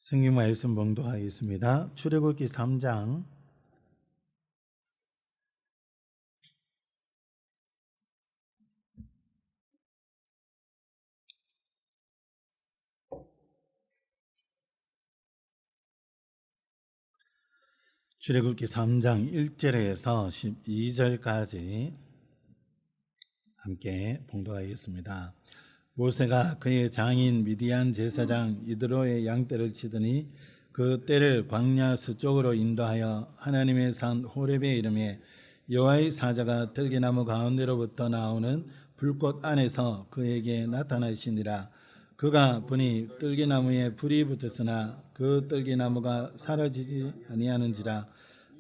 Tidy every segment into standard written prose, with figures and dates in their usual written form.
성경 말씀 봉독하겠습니다. 출애굽기 3장 1절에서 12절까지 함께 봉독하겠습니다. 모세가 그의 장인 미디안 제사장 이드로의 양떼를 치더니 그 떼를 광야 서쪽으로 인도하여 하나님의 산 호렙에 이르매 여호와의 사자가 들기나무 가운데로부터 나오는 불꽃 안에서 그에게 나타나시니라. 그가 보니 들기나무에 불이 붙었으나 그 들기나무가 사라지지 아니하는지라.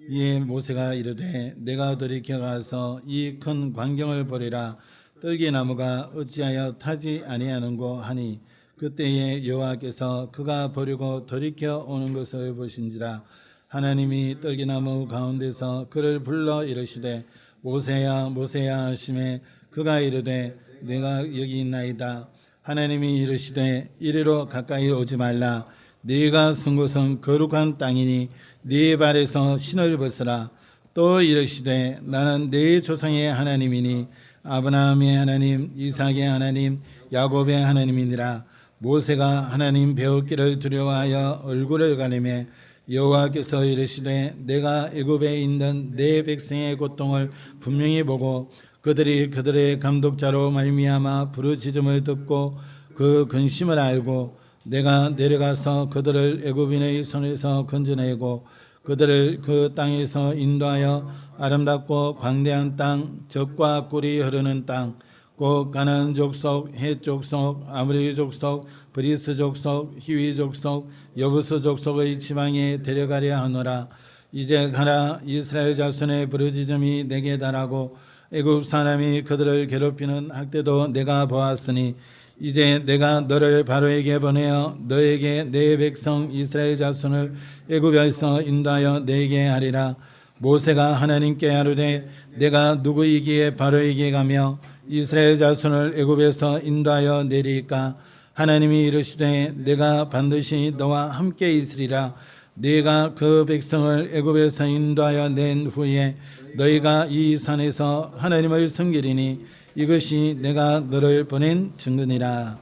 이에 모세가 이르되 내가 돌이켜 가서 이 큰 광경을 보리라. 들기나무가 어찌하여 타지 아니하는고 하니 그때에 여호와께서 그가 보려고 돌이켜 오는 것을 보신지라. 하나님이 들기나무 가운데서 그를 불러 이르시되 모세야 모세야 하시매 그가 이르되 내가 여기 있나이다. 하나님이 이르시되 이리로 가까이 오지 말라. 네가 선 곳은 거룩한 땅이니 네 발에서 신을 벗으라. 또 이르시되 나는 네 조상의 하나님이니 아브라함의 하나님, 이삭의 하나님, 야곱의 하나님이니라. 모세가 하나님 배우기를 두려워하여 얼굴을 가리매 여호와께서 이르시되 내가 애굽에 있는 내 백성의 고통을 분명히 보고 그들이 그들의 감독자로 말미암아 부르짖음을 듣고 그 근심을 알고 내가 내려가서 그들을 애굽인의 손에서 건져내고 그들을 그 땅에서 인도하여 아름답고 광대한 땅, 젖과 꿀이 흐르는 땅, 곧 가나안 족속, 헷 족속, 아모리 족속, 브리스 족속, 히위 족속, 여부스 족속의 지방에 데려가려 하노라. 이제 가라. 이스라엘 자손의 부르짖음이 내게 달하고 애굽 사람이 그들을 괴롭히는 학대도 내가 보았으니 이제 내가 너를 바로에게 보내어 너에게 내 백성 이스라엘 자손을 애굽에서 인도하여 내게 하리라. 모세가 하나님께 아뢰되 내가 누구이기에 바로에게 가며 이스라엘 자손을 애굽에서 인도하여 내리까? 하나님이 이르시되 내가 반드시 너와 함께 있으리라. 네가 그 백성을 애굽에서 인도하여 낸 후에 너희가 이 산에서 하나님을 섬기리니 이것이 내가 너를 보낸 증거니라.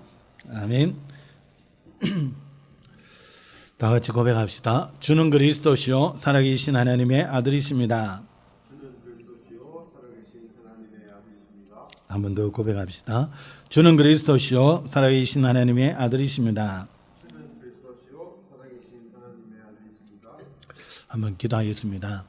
아멘. 다 같이 고백합시다. 주는 그리스도시요 살아계신 하나님의 아들이십니다. 한 번 더 고백합시다. 주는 그리스도시요 살아계신 하나님의 아들이십니다. 한번 기도하겠습니다.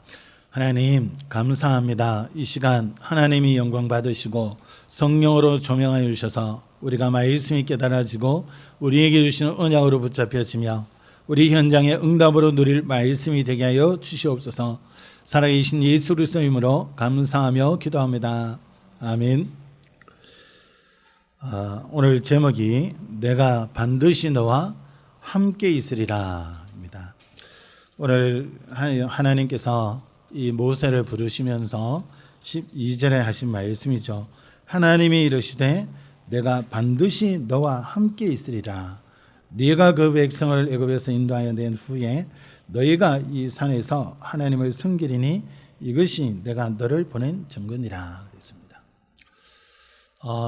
하나님 감사합니다. 이 시간 하나님이 영광 받으시고 성령으로 조명하여 주셔서 우리가 말씀이 깨달아지고 우리에게 주시는 언약으로 붙잡혀지며 우리 현장의 응답으로 누릴 말씀이 되게 하여 주시옵소서. 살아계신 예수 그리스도의 이름으로 감사하며 기도합니다. 아멘. 오늘 제목이 내가 반드시 너와 함께 있으리라 입니다. 오늘 하나님께서 이 모세를 부르시면서 12절에 하신 말씀이죠. 하나님이 이르시되 내가 반드시 너와 함께 있으리라. 네가 그 백성을 애굽에서 인도하여 낸 후에 너희가 이 산에서 하나님을 섬기리니 이것이 내가 너를 보낸 증거니라 그랬습니다.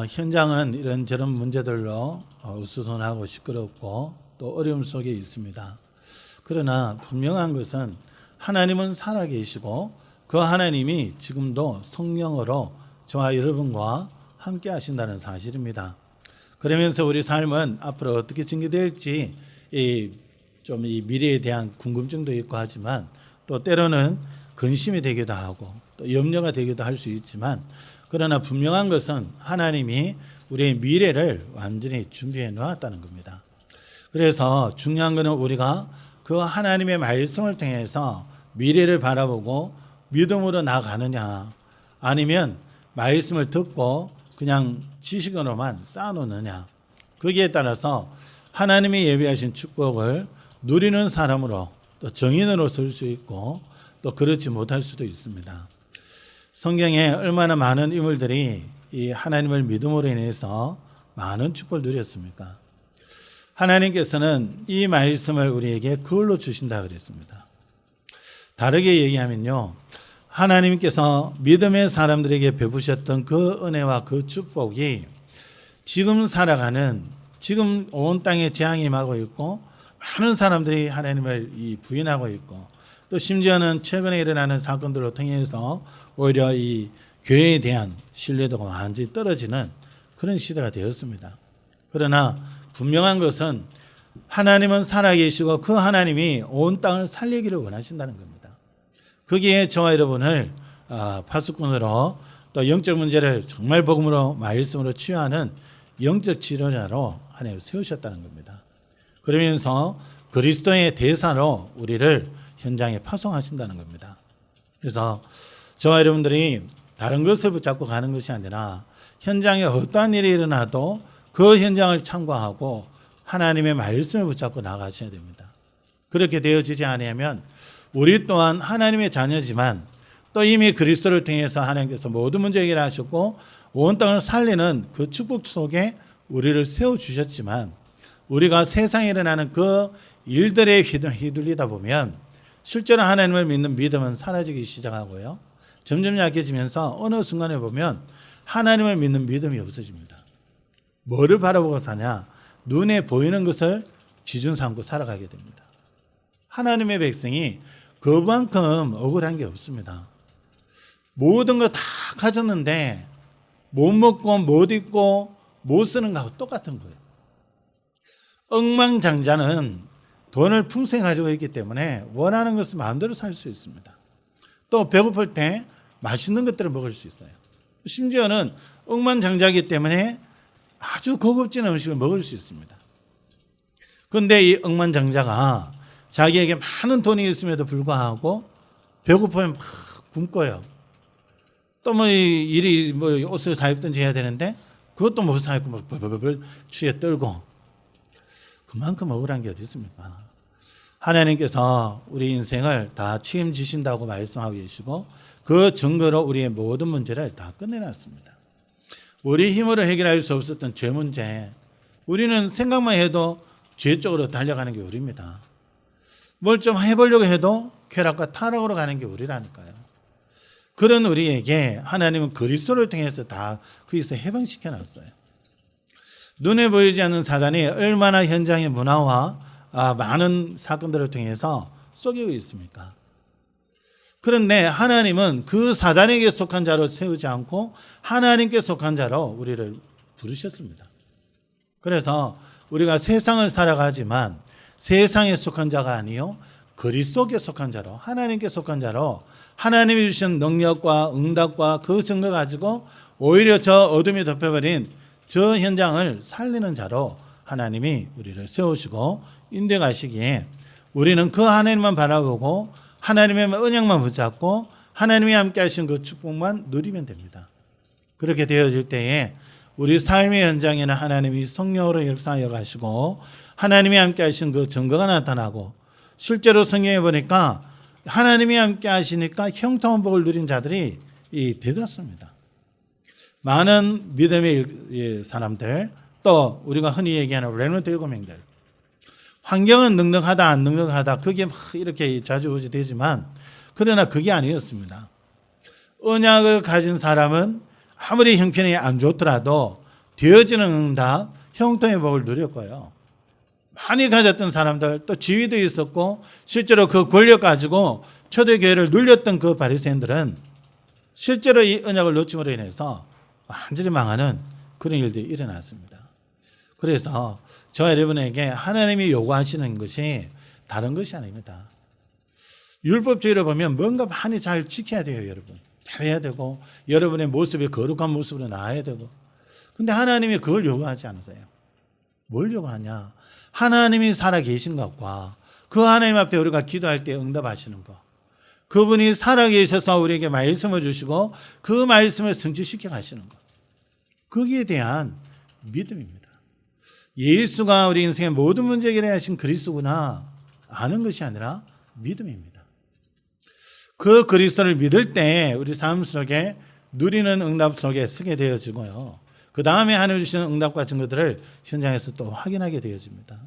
현장은 이런저런 문제들로 우스선하고 시끄럽고 또 어려움 속에 있습니다. 그러나 분명한 것은 하나님은 살아계시고 그 하나님이 지금도 성령으로 저와 여러분과 함께 하신다는 사실입니다. 그러면서 우리 삶은 앞으로 어떻게 전개될지 이 미래에 대한 궁금증도 있고 하지만 또 때로는 근심이 되기도 하고 또 염려가 되기도 할 수 있지만 그러나 분명한 것은 하나님이 우리의 미래를 완전히 준비해 놓았다는 겁니다. 그래서 중요한 것은 우리가 그 하나님의 말씀을 통해서 미래를 바라보고 믿음으로 나아가느냐 아니면 말씀을 듣고 그냥 지식으로만 쌓아놓느냐 거기에 따라서 하나님이 예비하신 축복을 누리는 사람으로 또 정인으로 설 수 있고 또 그렇지 못할 수도 있습니다. 성경에 얼마나 많은 인물들이 이 하나님을 믿음으로 인해서 많은 축복을 누렸습니까? 하나님께서는 이 말씀을 우리에게 그걸로 주신다 그랬습니다. 다르게 얘기하면요, 하나님께서 믿음의 사람들에게 베푸셨던 그 은혜와 그 축복이 지금 살아가는, 지금 온 땅에 재앙이 임하고 있고 많은 사람들이 하나님을 부인하고 있고, 또 심지어는 최근에 일어나는 사건들을 통해서 오히려 이 교회에 대한 신뢰도가 완전히 떨어지는 그런 시대가 되었습니다. 그러나 분명한 것은 하나님은 살아계시고 그 하나님이 온 땅을 살리기를 원하신다는 겁니다. 거기에 저와 여러분을 파수꾼으로 또 영적 문제를 정말 복음으로 말씀으로 치유하는 영적 치료자로 하나님 세우셨다는 겁니다. 그러면서 그리스도의 대사로 우리를 현장에 파송하신다는 겁니다. 그래서 저와 여러분들이 다른 것을 붙잡고 가는 것이 아니라 현장에 어떠한 일이 일어나도 그 현장을 참고하고 하나님의 말씀을 붙잡고 나가셔야 됩니다. 그렇게 되어지지 않으면 우리 또한 하나님의 자녀지만 또 이미 그리스도를 통해서 하나님께서 모든 문제 해결하셨고 온 땅을 살리는 그 축복 속에 우리를 세워주셨지만 우리가 세상에 일어나는 그 일들에 휘둘리다 보면 실제로 하나님을 믿는 믿음은 사라지기 시작하고요, 점점 약해지면서 어느 순간에 보면 하나님을 믿는 믿음이 없어집니다. 뭐를 바라보고 사냐? 눈에 보이는 것을 기준 삼고 살아가게 됩니다. 하나님의 백성이 그만큼 억울한 게 없습니다. 모든 거 다 가졌는데 못 먹고 못 입고 못 쓰는 거하고 똑같은 거예요. 억만장자는 돈을 풍성히 가지고 있기 때문에 원하는 것을 마음대로 살 수 있습니다. 또 배고플 때 맛있는 것들을 먹을 수 있어요. 심지어는 억만장자이기 때문에 아주 고급진 음식을 먹을 수 있습니다. 그런데 이 억만장자가 자기에게 많은 돈이 있음에도 불구하고 배고프면 막 굶고요. 또 일이 옷을 사입든지 해야 되는데 그것도 못 사입고 막 벌벌벌 추위에 떨고, 그만큼 억울한 게 어디 있습니까? 하나님께서 우리 인생을 다 책임지신다고 말씀하고 계시고 그 증거로 우리의 모든 문제를 다 끝내놨습니다. 우리 힘으로 해결할 수 없었던 죄 문제, 우리는 생각만 해도 죄 쪽으로 달려가는 게 우리입니다. 뭘 좀 해보려고 해도 쾌락과 타락으로 가는 게 우리라니까요. 그런 우리에게 하나님은 그리스도를 통해서 다 거기서 해방시켜 놨어요. 눈에 보이지 않는 사단이 얼마나 현장의 문화와 많은 사건들을 통해서 속이고 있습니까? 그런데 하나님은 그 사단에게 속한 자로 세우지 않고 하나님께 속한 자로 우리를 부르셨습니다. 그래서 우리가 세상을 살아가지만 세상에 속한 자가 아니요 그리스도께 속한 자로, 하나님께 속한 자로, 하나님이 주신 능력과 응답과 그 증거 가지고 오히려 저 어둠이 덮여버린 저 현장을 살리는 자로 하나님이 우리를 세우시고 인도해 가시기에 우리는 그 하나님만 바라보고 하나님의 언약만 붙잡고 하나님이 함께 하신 그 축복만 누리면 됩니다. 그렇게 되어질 때에 우리 삶의 현장에는 하나님이 성령으로 역사하여 가시고 하나님이 함께 하신 그 증거가 나타나고, 실제로 성경에 보니까 하나님이 함께 하시니까 형통한 복을 누린 자들이 대다수입니다. 많은 믿음의 사람들, 또 우리가 흔히 얘기하는 렘넌트 7명들, 환경은 넉넉하다 안 넉넉하다 그게 막 이렇게 자주우지 되지만 그러나 그게 아니었습니다. 언약을 가진 사람은 아무리 형편이 안 좋더라도 되어지는 응답, 형통의 복을 누렸고요. 많이 가졌던 사람들, 또 지위도 있었고 실제로 그 권력 가지고 초대교회를 눌렸던 그 바리새인들은 실제로 이 언약을 놓침으로 인해서 완전히 망하는 그런 일들이 일어났습니다. 그래서 저와 여러분에게 하나님이 요구하시는 것이 다른 것이 아닙니다. 율법주의를 보면 뭔가 많이 잘 지켜야 돼요, 여러분. 잘해야 되고 여러분의 모습이 거룩한 모습으로 나와야 되고. 근데 하나님이 그걸 요구하지 않으세요. 뭘 요구하냐? 하나님이 살아계신 것과 그 하나님 앞에 우리가 기도할 때 응답하시는 것, 그분이 살아계셔서 우리에게 말씀을 주시고 그 말씀을 성취시켜 가시는 것, 거기에 대한 믿음입니다. 예수가 우리 인생의 모든 문제 해결하신 그리스도구나 아는 것이 아니라 믿음입니다. 그 그리스도를 믿을 때 우리 삶 속에 누리는 응답 속에 서게 되어지고요. 그 다음에 하나님 주시는 응답과 증거들을 현장에서 또 확인하게 되어집니다.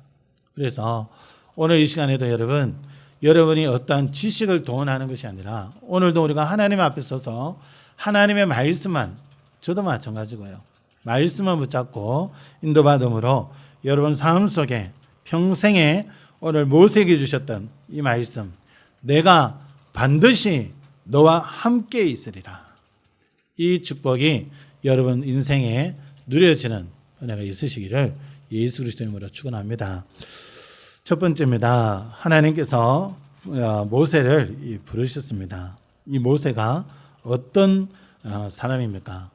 그래서 오늘 이 시간에도 여러분이 어떠한 지식을 동원하는 것이 아니라 오늘도 우리가 하나님 앞에 서서 하나님의 말씀만, 저도 마찬가지고요, 말씀만 붙잡고 인도받음으로 여러분 삶 속에 평생에 오늘 모세에게 주셨던 이 말씀, 내가 반드시 너와 함께 있으리라, 이 축복이 여러분 인생에 누려지는 은혜가 있으시기를 예수 그리스도의 이름으로 축원합니다. 첫 번째입니다. 하나님께서 모세를 부르셨습니다. 이 모세가 어떤 사람입니까?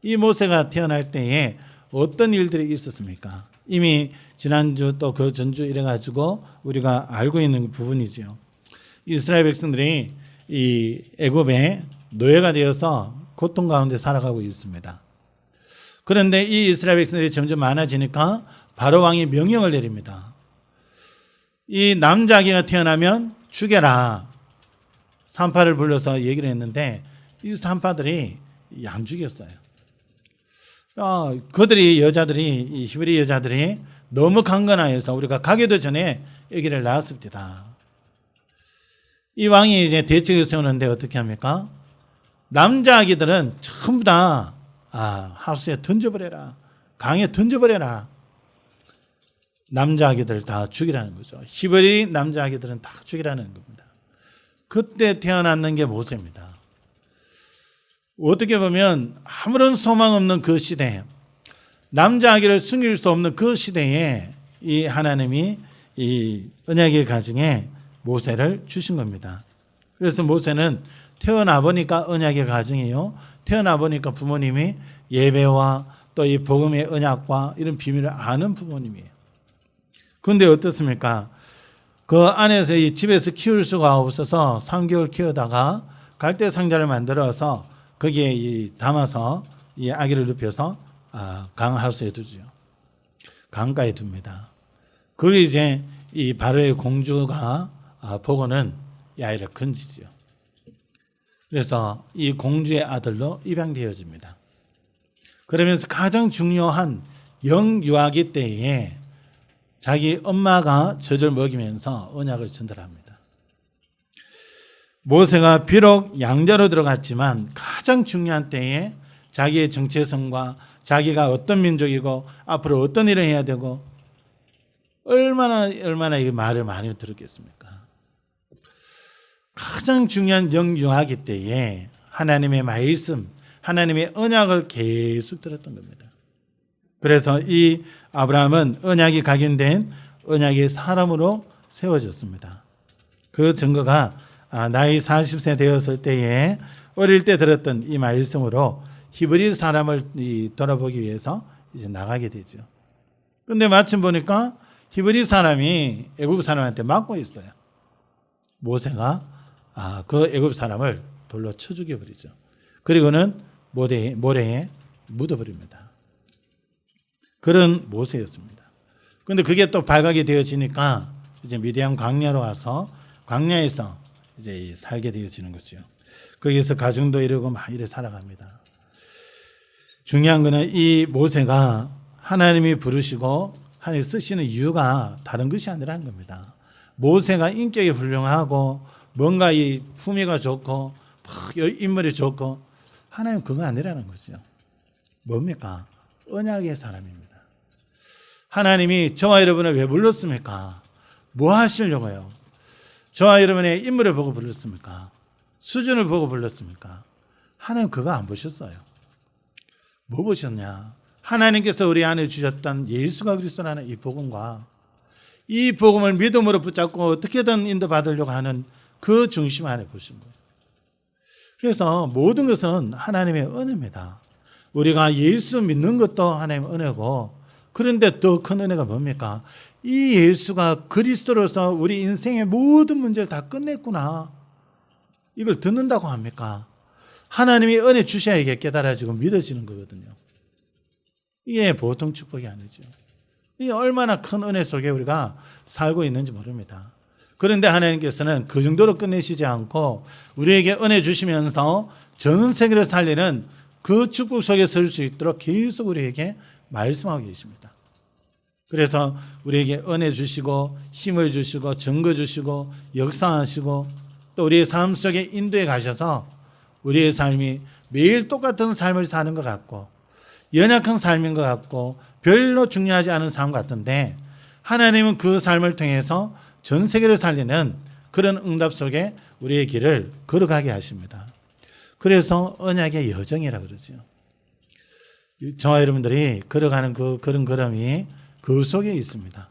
이 모세가 태어날 때에 어떤 일들이 있었습니까? 이미 지난주 또 그 전주 이래가지고 우리가 알고 있는 부분이죠. 이스라엘 백성들이 이 애굽의 노예가 되어서 고통 가운데 살아가고 있습니다. 그런데 이 이스라엘 백성들이 점점 많아지니까 바로 왕이 명령을 내립니다. 이 남자아기가 태어나면 죽여라. 산파를 불러서 얘기를 했는데 이 산파들이 안 죽였어요. 이 히브리 여자들이 너무 강건하여서 우리가 가기도 전에 아기를 낳았습니다. 이 왕이 이제 대책을 세우는데 어떻게 합니까? 남자 아기들은 전부 다 하수에 던져버려라. 강에 던져버려라. 남자 아기들 다 죽이라는 거죠. 히브리 남자 아기들은 다 죽이라는 겁니다. 그때 태어났는 게 모세입니다. 어떻게 보면 아무런 소망 없는 그 시대에, 남자 아기를 숨길 수 없는 그 시대에 이 하나님이 이 언약의 가정에 모세를 주신 겁니다. 그래서 모세는 태어나 보니까 언약의 가정이요, 태어나 보니까 부모님이 예배와 또 이 복음의 언약과 이런 비밀을 아는 부모님이에요. 그런데 어떻습니까? 그 안에서 이 집에서 키울 수가 없어서 3개월 키우다가 갈대 상자를 만들어서 거기에 담아서 이 아기를 눕혀서 강 하수에 두죠. 강가에 둡니다. 그걸 이제 이 바로의 공주가 보고는 이 아이를 건지죠. 그래서 이 공주의 아들로 입양되어집니다. 그러면서 가장 중요한 영유아기 때에 자기 엄마가 젖을 먹이면서 언약을 전달합니다. 모세가 비록 양자로 들어갔지만 가장 중요한 때에 자기의 정체성과 자기가 어떤 민족이고 앞으로 어떤 일을 해야 되고 얼마나 이 말을 많이 들었겠습니까? 가장 중요한 영유아기 때에 하나님의 말씀, 하나님의 언약을 계속 들었던 겁니다. 그래서 이 아브라함은 언약이 각인된 언약의 사람으로 세워졌습니다. 그 증거가 나이 40세 되었을 때에 어릴 때 들었던 이 말씀으로 히브리 사람을 돌아보기 위해서 이제 나가게 되죠. 그런데 마침 보니까 히브리 사람이 애굽 사람한테 맞고 있어요. 모세가 그 애굽 사람을 돌로 쳐 죽여버리죠. 그리고는 모래에 묻어버립니다. 그런 모세였습니다. 그런데 그게 또 발각이 되어지니까 이제 미디안 광야로 와서 광야에서 이제 살게 되어지는 거죠. 거기에서 가정도 이루고 막 이래 살아갑니다. 중요한 거는 이 모세가 하나님이 부르시고 하나님 쓰시는 이유가 다른 것이 아니라는 겁니다. 모세가 인격이 훌륭하고 뭔가 이 품위가 좋고 인물이 좋고 하나님 그거 아니라는 거죠. 뭡니까? 언약의 사람입니다. 하나님이 저와 여러분을 왜 불렀습니까? 뭐 하시려고요? 저와 여러분의 인물을 보고 불렀습니까? 수준을 보고 불렀습니까? 하나님 그거 안 보셨어요. 뭐 보셨냐? 하나님께서 우리 안에 주셨던 예수가 그리스도라는 이 복음과 이 복음을 믿음으로 붙잡고 어떻게든 인도받으려고 하는 그 중심 안에 보신 거예요. 그래서 모든 것은 하나님의 은혜입니다. 우리가 예수 믿는 것도 하나님의 은혜고, 그런데 더 큰 은혜가 뭡니까? 이 예수가 그리스도로서 우리 인생의 모든 문제를 다 끝냈구나. 이걸 듣는다고 합니까? 하나님이 은혜 주셔야 이게 깨달아지고 믿어지는 거거든요. 이게 보통 축복이 아니죠. 이게 얼마나 큰 은혜 속에 우리가 살고 있는지 모릅니다. 그런데 하나님께서는 그 정도로 끝내시지 않고 우리에게 은혜 주시면서 전 세계를 살리는 그 축복 속에 설 수 있도록 계속 우리에게 말씀하고 계십니다. 그래서 우리에게 은혜 주시고 힘을 주시고 증거 주시고 역사하시고 또 우리의 삶 속에 인도해 가셔서 우리의 삶이 매일 똑같은 삶을 사는 것 같고 연약한 삶인 것 같고 별로 중요하지 않은 삶 같은데 하나님은 그 삶을 통해서 전 세계를 살리는 그런 응답 속에 우리의 길을 걸어가게 하십니다. 그래서 언약의 여정이라고 그러죠. 저와 여러분들이 걸어가는 그런 걸음이 그 속에 있습니다.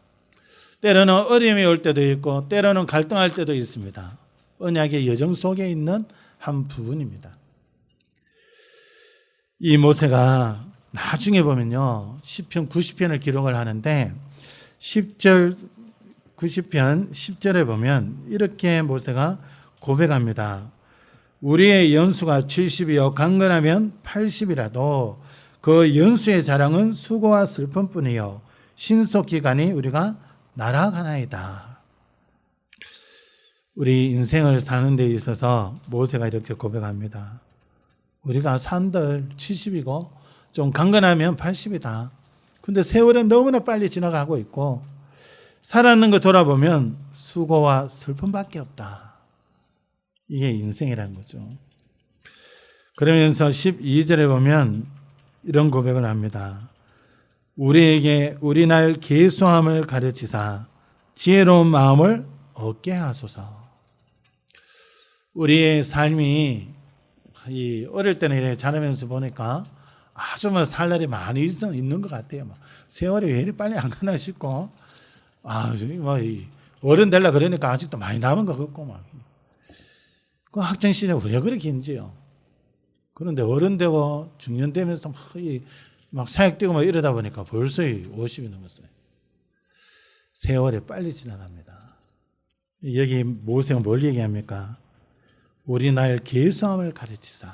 때로는 어려움이 올 때도 있고 때로는 갈등할 때도 있습니다. 언약의 여정 속에 있는 한 부분입니다. 이 모세가 나중에 보면요, 시편 90편을 기록을 하는데 90편 10절에 보면 이렇게 모세가 고백합니다. 우리의 연수가 70이요 강건하면 80이라도 그 연수의 자랑은 수고와 슬픔뿐이요 신속기간이 우리가 날아가나이다. 우리 인생을 사는 데 있어서 모세가 이렇게 고백합니다. 우리가 산들 70이고 좀 강건하면 80이다. 근데 세월은 너무나 빨리 지나가고 있고 살았는 거 돌아보면 수고와 슬픔밖에 없다. 이게 인생이라는 거죠. 그러면서 12절에 보면 이런 고백을 합니다. 우리에게 우리 날 계수함을 가르치사 지혜로운 마음을 얻게 하소서. 우리의 삶이 어릴 때는 이렇게 자라면서 보니까 아주 살 날이 많이 있는 것 같아요. 세월이 왜 이리 빨리 안 가나 싶고, 어른 되려 그러니까 아직도 많이 남은 것 같고, 그 학창 시절 왜 그렇게 긴지요? 그런데 어른 되고 중년 되면서 막 사역되고 막 이러다 보니까 벌써 50이 넘었어요. 세월이 빨리 지나갑니다. 여기 모세가 뭘 얘기합니까? 우리 날 계수함을 가르치사.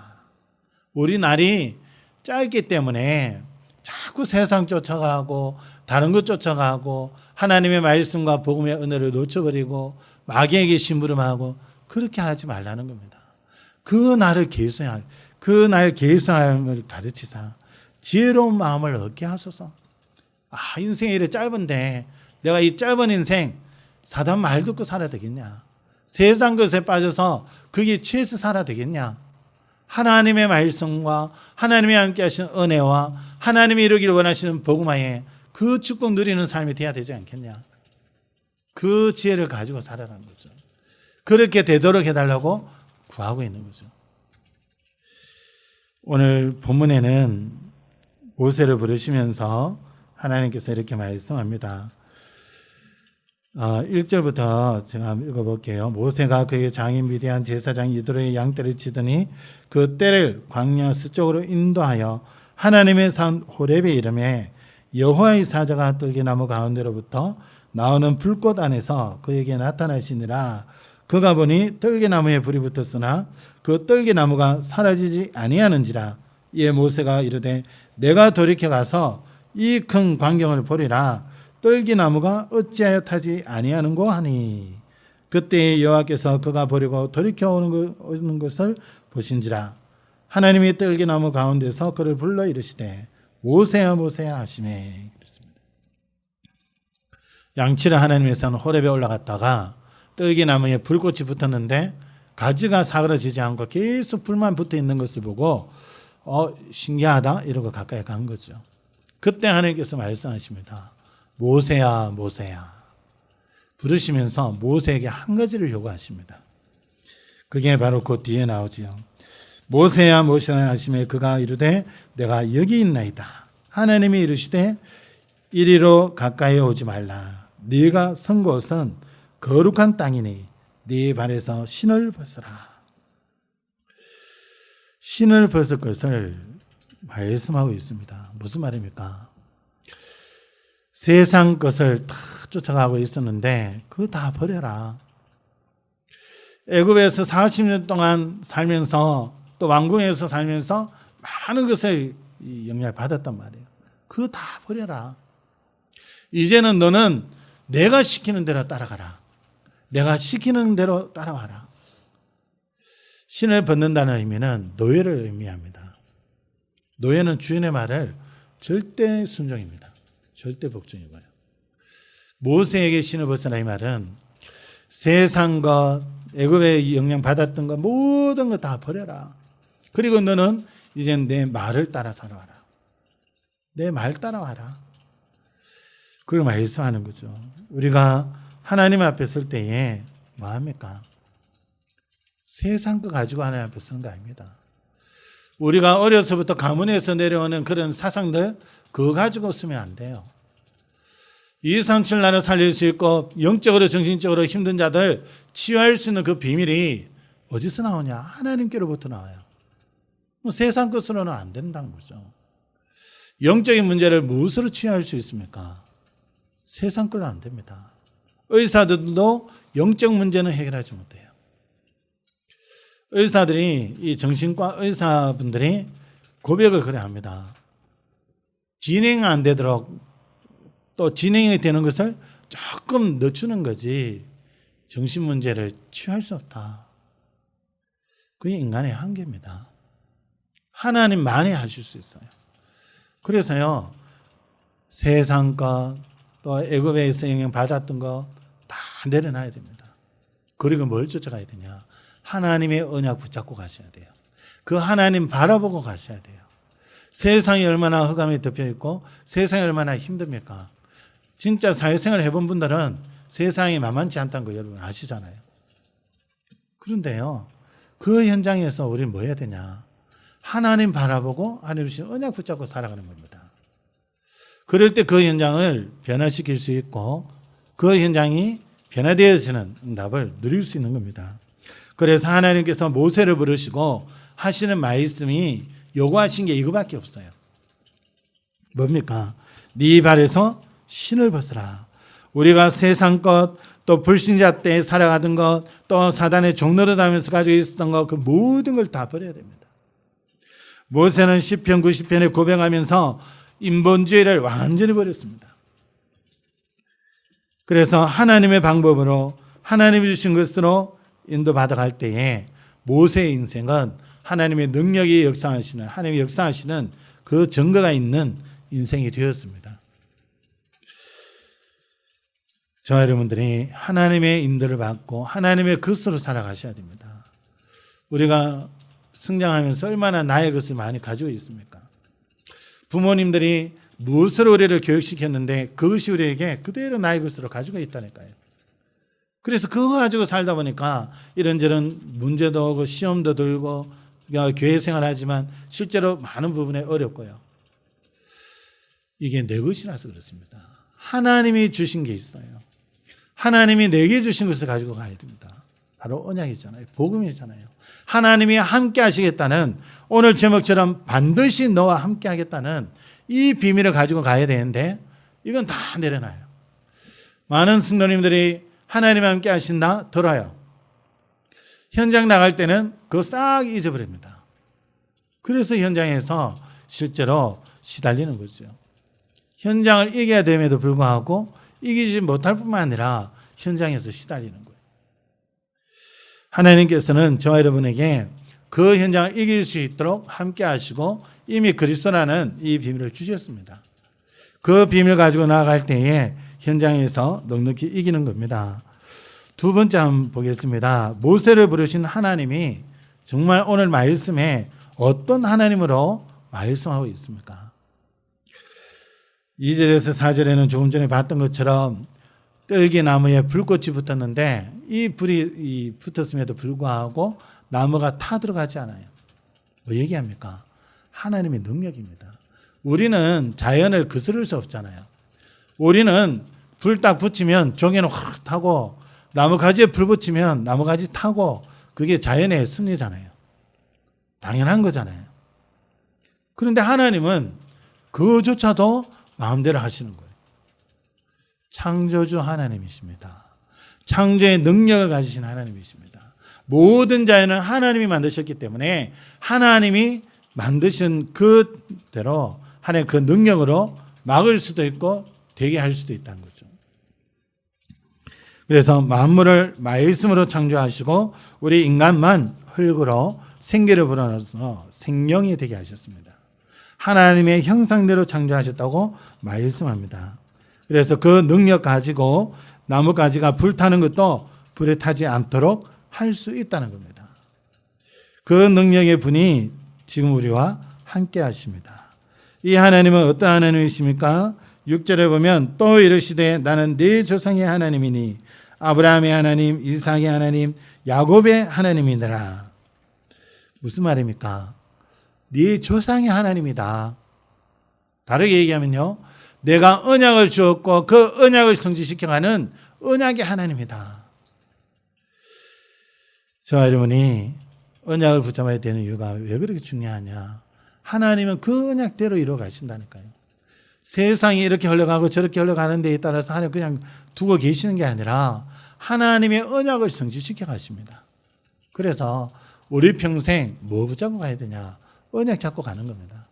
우리 날이 짧기 때문에 자꾸 세상 쫓아가고 다른 것 쫓아가고 하나님의 말씀과 복음의 은혜를 놓쳐버리고 마귀에게 심부름하고 그렇게 하지 말라는 겁니다. 그 날을 계수할, 그 날 계수함을 가르치사 지혜로운 마음을 얻게 하소서. 인생이 이래 짧은데 내가 이 짧은 인생 사단 말 듣고 살아야 되겠냐? 세상 것에 빠져서 거기에 취해서 살아야 되겠냐? 하나님의 말씀과 하나님이 함께 하시는 은혜와 하나님이 이루기를 원하시는 복음하에 그 축복 누리는 삶이 돼야 되지 않겠냐? 그 지혜를 가지고 살아라는 거죠. 그렇게 되도록 해달라고 구하고 있는 거죠. 오늘 본문에는 모세를 부르시면서 하나님께서 이렇게 말씀합니다. 1절부터 제가 한번 읽어볼게요. 모세가 그의 장인 미디안 제사장 이드로의 양떼를 치더니 그 떼를 광야 서쪽으로 인도하여 하나님의 산 호렙에 이르매 여호와의 사자가 떨기나무 가운데로부터 나오는 불꽃 안에서 그에게 나타나시니라. 그가 보니 떨기나무에 불이 붙었으나 그 떨기나무가 사라지지 아니하는지라. 이에 모세가 이르되 내가 돌이켜 가서 이 큰 광경을 보리라. 떨기나무가 어찌하여 타지 아니하는고 하니 그때 여호와께서 그가 보려고 돌이켜 오는 것을 보신지라. 하나님이 떨기나무 가운데서 그를 불러 이르시되 모세야 모세야 하시매. 그렇습니다. 양치를 하나님의 산 호렙에 올라갔다가 떨기나무에 불꽃이 붙었는데 가지가 사그러지지 않고 계속 불만 붙어 있는 것을 보고 신기하다 이러고 가까이 간 거죠. 그때 하나님께서 말씀하십니다. 모세야 모세야 부르시면서 모세에게 한 가지를 요구하십니다. 그게 바로 그 뒤에 나오지요. 모세야 모세야 하시매 그가 이르되 내가 여기 있나이다. 하나님이 이르시되 이리로 가까이 오지 말라. 네가 선 곳은 거룩한 땅이니 네 발에서 신을 벗으라. 신을 벗을 것을 말씀하고 있습니다. 무슨 말입니까? 세상 것을 다 쫓아가고 있었는데 그거 다 버려라. 애굽에서 40년 동안 살면서 또 왕궁에서 살면서 많은 것을 영향을 받았단 말이에요. 그거 다 버려라. 이제는 너는 내가 시키는 대로 따라가라. 내가 시키는 대로 따라와라. 신을 벗는다는 의미는 노예를 의미합니다. 노예는 주인의 말을 절대 순종입니다. 절대 복종이고요. 모세에게 신을 벗어라 이 말은 세상과 애굽에 영향 받았던 것 모든 거 다 버려라. 그리고 너는 이제 내 말을 따라 살아와라. 내 말 따라와라. 그걸 말씀하는 거죠. 우리가 하나님 앞에 설 때에 뭐 합니까? 세상 거 가지고 하나님 앞에 서는 거 아닙니다. 우리가 어려서부터 가문에서 내려오는 그런 사상들 그거 가지고 쓰면 안 돼요. 237 나를 살릴 수 있고 영적으로 정신적으로 힘든 자들 치유할 수 있는 그 비밀이 어디서 나오냐? 하나님께로부터 나와요. 세상 것으로는 안 된다는 거죠. 영적인 문제를 무엇으로 치유할 수 있습니까? 세상 걸로 안 됩니다. 의사들도 영적 문제는 해결하지 못해요. 의사들이 이 정신과 의사분들이 고백을 그래 합니다. 진행 안 되도록 또 진행이 되는 것을 조금 늦추는 거지 정신 문제를 치유할 수 없다. 그게 인간의 한계입니다. 하나님만이 하실 수 있어요. 그래서요 세상 것 또 애굽에서 영향 받았던 거 다 내려놔야 됩니다. 그리고 뭘 쫓아가야 되냐? 하나님의 언약 붙잡고 가셔야 돼요. 그 하나님 바라보고 가셔야 돼요. 세상이 얼마나 흑암이 덮여 있고 세상이 얼마나 힘듭니까? 진짜 사회생활 해본 분들은 세상이 만만치 않다는 거 여러분 아시잖아요. 그런데요 그 현장에서 우리는 뭐 해야 되냐? 하나님 바라보고 하나님 주신 언약 붙잡고 살아가는 겁니다. 그럴 때 그 현장을 변화시킬 수 있고 그 현장이 변화되어지는 응답을 누릴 수 있는 겁니다. 그래서 하나님께서 모세를 부르시고 하시는 말씀이 요구하신 게 이거밖에 없어요. 뭡니까? 네 발에서 신을 벗어라. 우리가 세상 것, 또 불신자 때 살아가던 것, 또 사단의 종노릇하면서 가지고 있었던 것, 그 모든 걸 다 버려야 됩니다. 모세는 시편 90편에 고백하면서 인본주의를 완전히 버렸습니다. 그래서 하나님의 방법으로 하나님이 주신 것으로 인도받아갈 때에 모세의 인생은 하나님의 능력이 역사하시는 하나님이 역사하시는 그 증거가 있는 인생이 되었습니다. 저와 여러분들이 하나님의 인도를 받고 하나님의 것으로 살아가셔야 됩니다. 우리가 성장하면서 얼마나 나의 것을 많이 가지고 있습니까? 부모님들이 무엇으로 우리를 교육시켰는데 그것이 우리에게 그대로 나의 것으로 가지고 있다니까요. 그래서 그거 가지고 살다 보니까 이런저런 문제도 오고 시험도 들고 교회 생활하지만 실제로 많은 부분에 어렵고요. 이게 내 것이라서 그렇습니다. 하나님이 주신 게 있어요. 하나님이 내게 주신 것을 가지고 가야 됩니다. 바로 언약이잖아요. 복음이잖아요. 하나님이 함께 하시겠다는 오늘 제목처럼 반드시 너와 함께 하겠다는 이 비밀을 가지고 가야 되는데 이건 다 내려놔요. 많은 성도님들이 하나님과 함께 하신다 들어요. 현장 나갈 때는 그거 싹 잊어버립니다. 그래서 현장에서 실제로 시달리는 거죠. 현장을 이겨야 됨에도 불구하고 이기지 못할 뿐만 아니라 현장에서 시달리는 거예요. 하나님께서는 저와 여러분에게 그 현장을 이길 수 있도록 함께 하시고 이미 그리스도라는 이 비밀을 주셨습니다. 그 비밀을 가지고 나아갈 때에 현장에서 넉넉히 이기는 겁니다. 두 번째 한번 보겠습니다. 모세를 부르신 하나님이 정말 오늘 말씀에 어떤 하나님으로 말씀하고 있습니까? 2절에서 4절에는 조금 전에 봤던 것처럼 떨기나무에 불꽃이 붙었는데 이 불이 붙었음에도 불구하고 나무가 타들어가지 않아요. 뭐 얘기합니까? 하나님의 능력입니다. 우리는 자연을 거스를 수 없잖아요. 우리는 불 딱 붙이면 종이는 확 타고 나무가지에 불 붙이면 나무가지 타고 그게 자연의 섭리잖아요. 당연한 거잖아요. 그런데 하나님은 그조차도 마음대로 하시는 거예요. 창조주 하나님이십니다. 창조의 능력을 가지신 하나님이십니다. 모든 자연은 하나님이 만드셨기 때문에 하나님이 만드신 그대로 하나님의 그 능력으로 막을 수도 있고 되게 할 수도 있다는 거죠. 그래서 만물을 말씀으로 창조하시고 우리 인간만 흙으로 생기를 불어넣어서 생명이 되게 하셨습니다. 하나님의 형상대로 창조하셨다고 말씀합니다. 그래서 그 능력 가지고 나뭇가지가 불타는 것도 불에 타지 않도록 할 수 있다는 겁니다. 그 능력의 분이 지금 우리와 함께 하십니다. 이 하나님은 어떤 하나님이십니까? 6절에 보면 또 이르시되 나는 네 조상의 하나님이니 아브라함의 하나님, 이삭의 하나님, 야곱의 하나님이니라. 무슨 말입니까? 네 조상의 하나님이다. 다르게 얘기하면요, 내가 언약을 주었고 그 언약을 성취시켜가는 언약의 하나님이다. 저와 여러분이 언약을 붙잡아야 되는 이유가 왜 그렇게 중요하냐? 하나님은 그 언약대로 이루어 가신다니까요. 세상이 이렇게 흘러가고 저렇게 흘러가는 데에 따라서 하나님 그냥 두고 계시는 게 아니라 하나님의 언약을 성취시켜 가십니다. 그래서 우리 평생 뭐 붙잡고 가야 되냐? 언약 잡고 가는 겁니다.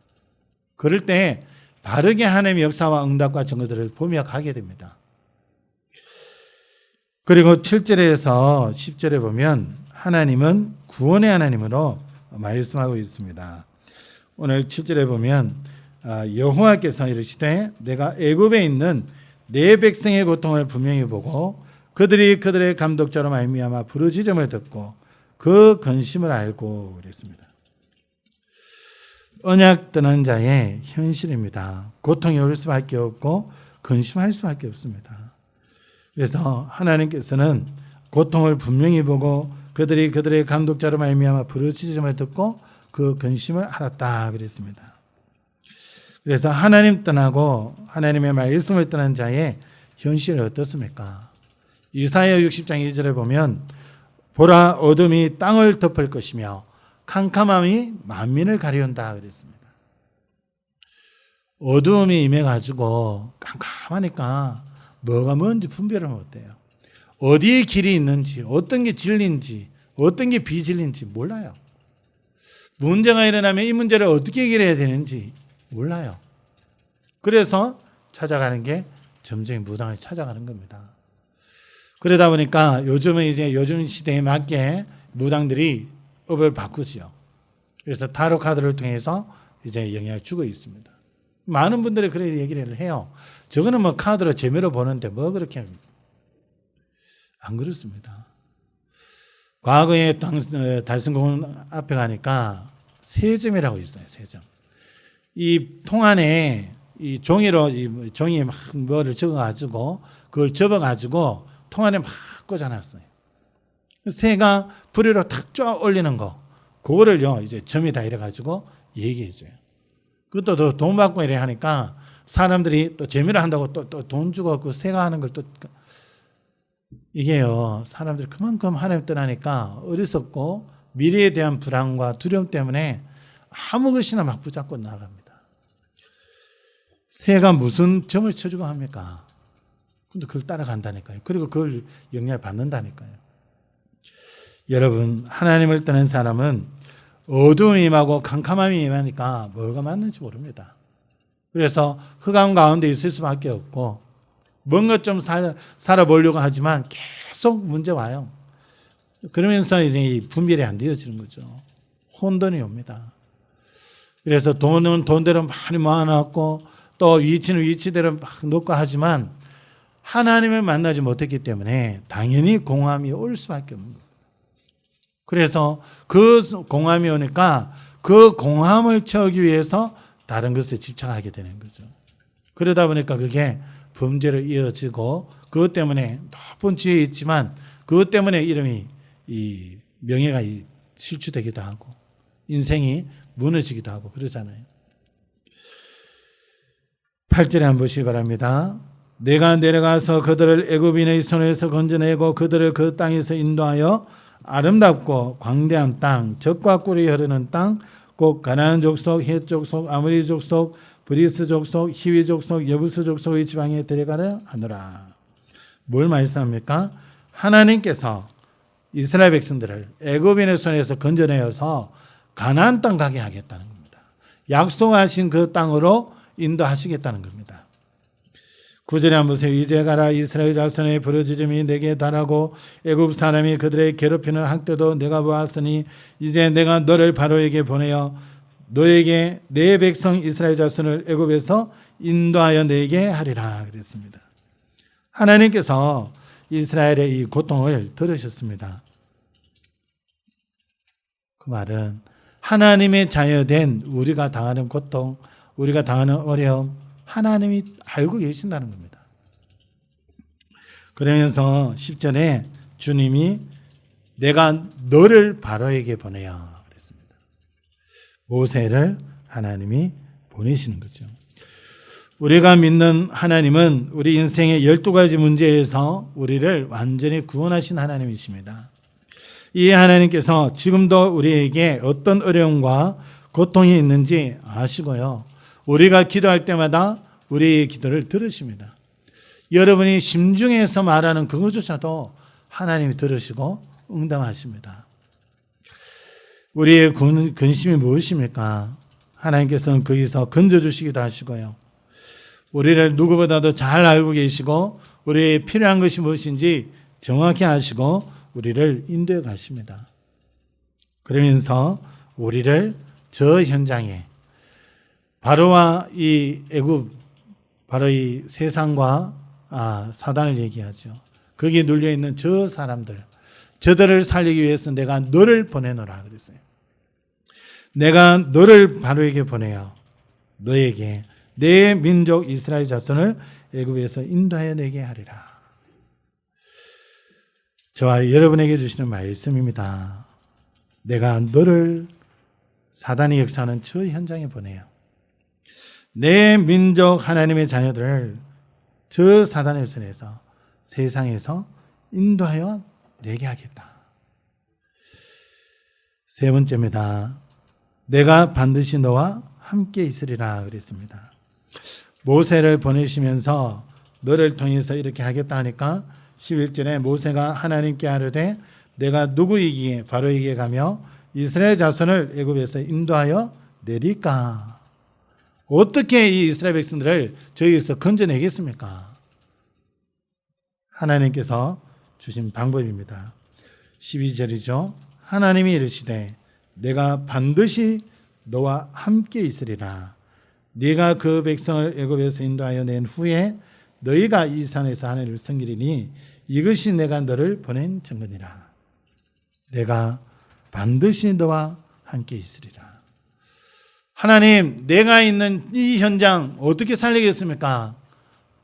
그럴 때 바르게 하나님의 역사와 응답과 증거들을 보며 가게 됩니다. 그리고 7절에서 10절에 보면 하나님은 구원의 하나님으로 말씀하고 있습니다. 오늘 7절에 보면 여호와께서 이르시되 내가 애굽에 있는 내 백성의 고통을 분명히 보고 그들이 그들의 감독자로 말미암아 부르짖음을 듣고 그 근심을 알고 그랬습니다. 언약 떠난 자의 현실입니다. 고통이 올 수밖에 없고 근심할 수밖에 없습니다. 그래서 하나님께서는 고통을 분명히 보고 그들이 그들의 감독자로 말미암아 부르짖음을 듣고 그 근심을 알았다 그랬습니다. 그래서 하나님 떠나고 하나님의 말씀을 떠난 자의 현실이 어떻습니까? 이사야 60장 2절에 보면 보라 어둠이 땅을 덮을 것이며 캄캄함이 만민을 가려운다 그랬습니다. 어두움이 임해가지고 깜깜하니까 뭐가 뭔지 분별을 못해요. 어디에 길이 있는지, 어떤 게 진리인지, 어떤 게 비진리인지 몰라요. 문제가 일어나면 이 문제를 어떻게 해결해야 되는지 몰라요. 그래서 찾아가는 게 점점 무당을 찾아가는 겁니다. 그러다 보니까 요즘은 이제 요즘 시대에 맞게 무당들이 업을 바꾸지요. 그래서 타로 카드를 통해서 이제 영향을 주고 있습니다. 많은 분들이 그렇게 얘기를 해요. 저거는 뭐 카드로 재미로 보는데 뭐 그렇게 합니까? 안 그렇습니다. 과거에 달성공원 앞에 가니까 세점이라고 있어요. 세점. 이 통 안에 이 종이로 종이에 막 뭐를 적어가지고 그걸 접어가지고 통 안에 막 꽂아놨어요. 새가 부리로 탁 쪼아 올리는 거, 그거를요 이제 점이다 이래가지고 얘기해줘요. 그것도 더 돈 받고 이래 하니까 사람들이 또 재미로 한다고 또 돈 주고 그 새가 하는 걸 또 이게요 사람들이 그만큼 하나님 떠나니까 어리석고 미래에 대한 불안과 두려움 때문에 아무 것이나 막 붙잡고 나갑니다. 새가 무슨 점을 쳐주고 합니까? 근데 그걸 따라간다니까요. 그리고 그걸 영향을 받는다니까요. 여러분, 하나님을 떠난 사람은 어두움이 임하고 캄캄함이 임하니까 뭐가 맞는지 모릅니다. 그래서 흑암 가운데 있을 수밖에 없고 뭔가 좀 살아보려고 하지만 계속 문제 와요. 그러면서 이제 분별이 안 되어지는 거죠. 혼돈이 옵니다. 그래서 돈은 돈대로 많이 모아놨고 또 위치는 위치대로 막 놓고 하지만 하나님을 만나지 못했기 때문에 당연히 공허함이 올 수밖에 없는 거예요. 그래서 그 공허함이 오니까 그 공허함을 채우기 위해서 다른 것에 집착하게 되는 거죠. 그러다 보니까 그게 범죄로 이어지고 그것 때문에 높은 지혜에 있지만 그것 때문에 이름이 이 명예가 실추되기도 하고 인생이 무너지기도 하고 그러잖아요. 8절에 한번 보시기 바랍니다. 내가 내려가서 그들을 애굽인의 손에서 건져내고 그들을 그 땅에서 인도하여 아름답고 광대한 땅, 젖과 꿀이 흐르는 땅, 곧 가나안 족속, 헷 족속, 아모리 족속, 브리스 족속, 히위 족속, 여부스 족속의 지방에 데려가려 하노라. 뭘 말씀합니까? 하나님께서 이스라엘 백성들을 애굽인의 손에서 건져내어서 가나안 땅 가게 하겠다는 겁니다. 약속하신 그 땅으로 인도하시겠다는 겁니다. 9절에 한번 보세요. 이제 가라. 이스라엘 자손의 부르짖음이 내게 달하고 애굽 사람이 그들의 괴롭히는 학대도 내가 보았으니 이제 내가 너를 바로에게 보내어 너에게 내 백성 이스라엘 자손을 애굽에서 인도하여 내게 하리라 그랬습니다. 하나님께서 이스라엘의 이 고통을 들으셨습니다. 그 말은 하나님의 자녀된 우리가 당하는 고통, 우리가 당하는 어려움, 하나님이 알고 계신다는 겁니다. 그러면서 10절에 주님이 내가 너를 바로에게 보내요 그랬습니다. 모세를 하나님이 보내시는 거죠. 우리가 믿는 하나님은 우리 인생의 12가지 문제에서 우리를 완전히 구원하신 하나님이십니다. 이 하나님께서 지금도 우리에게 어떤 어려움과 고통이 있는지 아시고요. 우리가 기도할 때마다 우리의 기도를 들으십니다. 여러분이 심중에서 말하는 그것조차도 하나님이 들으시고 응답하십니다. 우리의 근심이 무엇입니까? 하나님께서는 거기서 건져주시기도 하시고요. 우리를 누구보다도 잘 알고 계시고 우리의 필요한 것이 무엇인지 정확히 아시고 우리를 인도해 가십니다. 그러면서 우리를 저 현장에 바로와 이 애굽, 바로 이 세상과 사단을 얘기하죠. 거기에 눌려있는 저 사람들, 저들을 살리기 위해서 내가 너를 보내노라 그랬어요. 내가 너를 바로에게 보내어 너에게 내 민족 이스라엘 자손을 애굽에서 인도하여 내게 하리라. 저와 여러분에게 주시는 말씀입니다. 내가 너를 사단이 역사하는 저 현장에 보내요. 내 민족 하나님의 자녀들을 저 사단의 손에서 세상에서 인도하여 내게 하겠다. 세 번째입니다. 내가 반드시 너와 함께 있으리라 그랬습니다. 모세를 보내시면서 너를 통해서 이렇게 하겠다 하니까 11절에 모세가 하나님께 아뢰되 내가 누구이기에 바로에게 가며 이스라엘 자손을 애굽에서 인도하여 내릴까? 어떻게 이 이스라엘 백성들을 저기서 건져내겠습니까? 하나님께서 주신 방법입니다. 12절이죠. 하나님이 이르시되 내가 반드시 너와 함께 있으리라. 네가 그 백성을 애굽에서 인도하여 낸 후에 너희가 이 산에서 하나님을 섬기리니 이것이 내가 너를 보낸 증거니라. 내가 반드시 너와 함께 있으리라. 하나님, 내가 있는 이 현장 어떻게 살리겠습니까?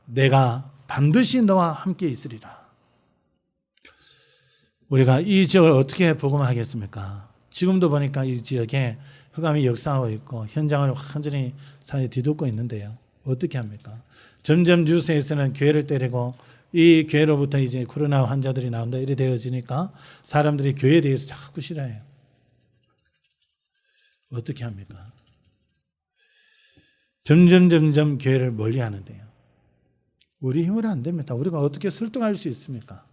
내가 반드시 너와 함께 있으리라. 우리가 이 지역을 어떻게 복음하겠습니까? 지금도 보니까 이 지역에 흑암이 역사하고 있고 현장을 완전히 사회 뒤덮고 있는데요. 어떻게 합니까? 점점 뉴스에서는 교회를 때리고 이 교회로부터 이제 코로나 환자들이 나온다 이래 되어지니까 사람들이 교회에 대해서 자꾸 싫어해요. 어떻게 합니까? 점점 교회를 멀리 하는데요. 우리 힘으로 안 됩니다. 우리가 어떻게 설득할 수 있습니까?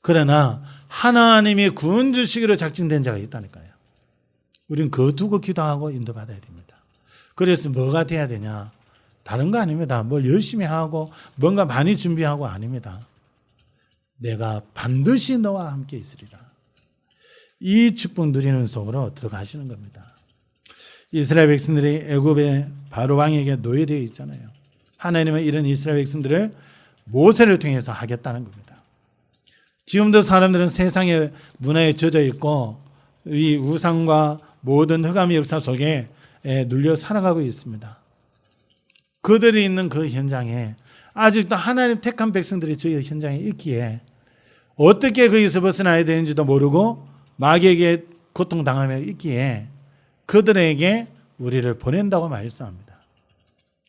그러나 하나님이 구원 주시기로 작정된 자가 있다니까요. 우리는 그거 두고 기도하고 인도받아야 됩니다. 그래서 뭐가 돼야 되냐? 다른 거 아닙니다. 뭘 열심히 하고 뭔가 많이 준비하고 아닙니다. 내가 반드시 너와 함께 있으리라. 이 축복 누리는 속으로 들어가시는 겁니다. 이스라엘 백성들이 애굽의 바로 왕에게 노예되어 있잖아요. 하나님은 이런 이스라엘 백성들을 모세를 통해서 하겠다는 겁니다. 지금도 사람들은 세상의 문화에 젖어 있고 이 우상과 모든 흑암의 역사 속에 눌려 살아가고 있습니다. 그들이 있는 그 현장에 아직도 하나님 택한 백성들이 저 현장에 있기에 어떻게 거기서 벗어나야 되는지도 모르고 마귀에게 고통당하며 있기에 그들에게 우리를 보낸다고 말씀합니다.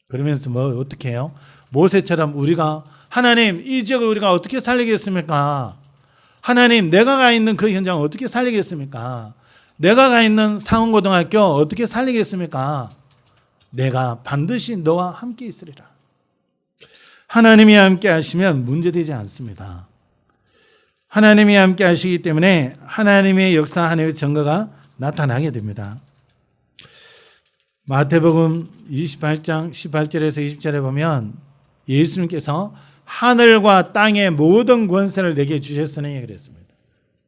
그러면서 뭐 어떻게 해요? 모세처럼 우리가 하나님 이 지역을 우리가 어떻게 살리겠습니까? 하나님 내가 가 있는 그 현장을 어떻게 살리겠습니까? 내가 가 있는 상원고등학교 어떻게 살리겠습니까? 내가 반드시 너와 함께 있으리라. 하나님이 함께 하시면 문제되지 않습니다. 하나님이 함께 하시기 때문에 하나님의 역사, 하나님의 증거가 나타나게 됩니다. 마태복음 28장 18절에서 20절에 보면 예수님께서 하늘과 땅의 모든 권세를 내게 주셨으니 그랬습니다.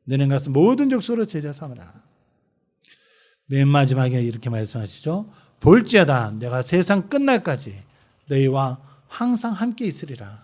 너는 가서 모든 족속으로 제자 삼으라. 맨 마지막에 이렇게 말씀하시죠. 볼지어다 내가 세상 끝날까지 너희와 항상 함께 있으리라.